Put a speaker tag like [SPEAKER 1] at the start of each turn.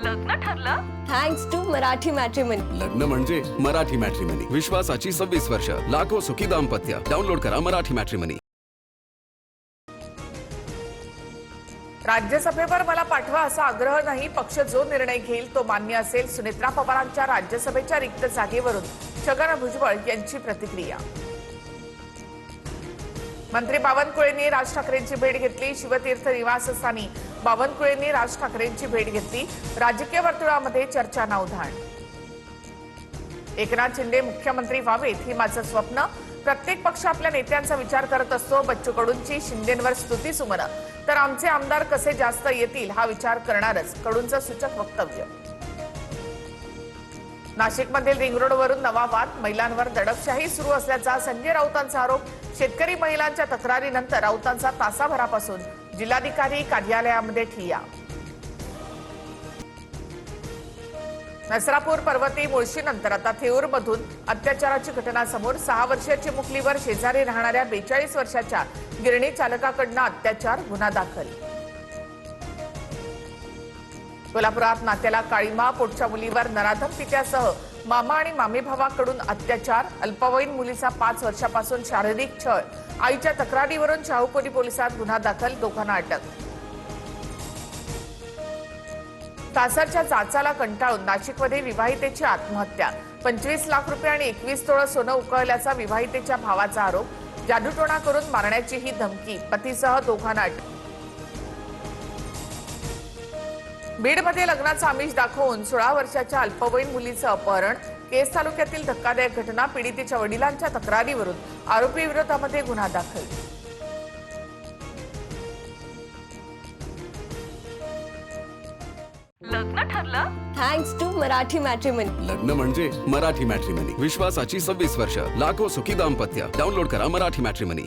[SPEAKER 1] लग्न ठरलं?
[SPEAKER 2] Thanks to Marathi matrimony.
[SPEAKER 3] लग्न म्हणजे मराठी मॅट्रिमनी. विश्वासाची 26 वर्ष. लाखो सुखी दाम्पत्य. डाउनलोड करा मराठी मॅट्रिमनी.
[SPEAKER 4] राज्यसभेवर मला पाठवा असा आग्रह नाही. पक्ष जो निर्णय घेईल तो मान्य असेल. सुनेत्रा पवारांच्या राज्यसभेच्या रिक्त जागेवरून छगन भुजबळ यांची प्रतिक्रिया. मंत्री बावनकुळेंनी राज ठाकरेंची भेट घेतली. शिवतीर्थ निवासस्थानी बावनकुळेंनी राज ठाकरेंची भेट घेतली. राजकीय वर्तुळामध्ये चर्चांना उधाण. एकनाथ शिंदे मुख्यमंत्री व्हावेत ही माझं स्वप्न. प्रत्येक पक्ष आपल्या नेत्यांचा विचार करत असतो. बच्चू कडूंची शिंदेंवर स्तुतीसुमनं. तर आमचे आमदार कसे जास्त येतील हा विचार करणारच. कडूंचं सूचक वक्तव्य. नाशिकमधील रिंग रोडवरून नवा वाद. महिलांवर दडपशाही सुरू असल्याचा संजय राऊतांचा आरोप. शेतकरी महिलांच्या तक्रारीनंतर राऊतांचा तासाभरापासून जिल्हाधिकारी कार्यालयामध्ये ठिय्या. नसरापूर पर्वती मुळशीनंतर आता थेऊरमधून अत्याचाराची घटना समोर. 6 वर्षीय चिमुकलीवर शेजारी राहणाऱ्या 42 वर्षाच्या गिरणी चालकाकडून अत्याचार. गुन्हा दाखल. कोल्हापुरात नात्याला काळीमा. पोटच्या मुलीवर नराधम पित्यासह मामा आणि मामी भावाकडून अत्याचार. अल्पवयीन मुलीचा 5 वर्षापासून शारीरिक छळ. आईच्या तक्रारीवरून शाहूपुरी पोलिसात गुन्हा दाखल. दोघांना अटक. कासारच्या चाचाला कंटाळून नाशिकमध्ये विवाहितेची आत्महत्या. 25 लाख रुपये आणि 21 तोळं सोनं उकळल्याचा विवाहितेच्या भावाचा आरोप. जादूटोणा करून मारण्याची ही धमकी. पतीसह दोघांना अटक. बीडमध्ये लग्नाचं आमिष दाखवून 16 वर्षाच्या अल्पवयीन मुलीचं अपहरण. केस तालुक्यातील धक्कादायक घटना. पीडितेच्या वडिलांच्या तक्रारीवरून आरोपी विरोधामध्ये गुन्हा दाखल.
[SPEAKER 1] लग्न ठरलं?
[SPEAKER 2] Thanks to Marathi matrimony.
[SPEAKER 3] लग्न म्हणजे मराठी मॅट्रिमनी. विश्वासाची 26 वर्ष. लाखो सुखी दाम्पत्य. डाउनलोड करा मराठी मॅट्रिमनी.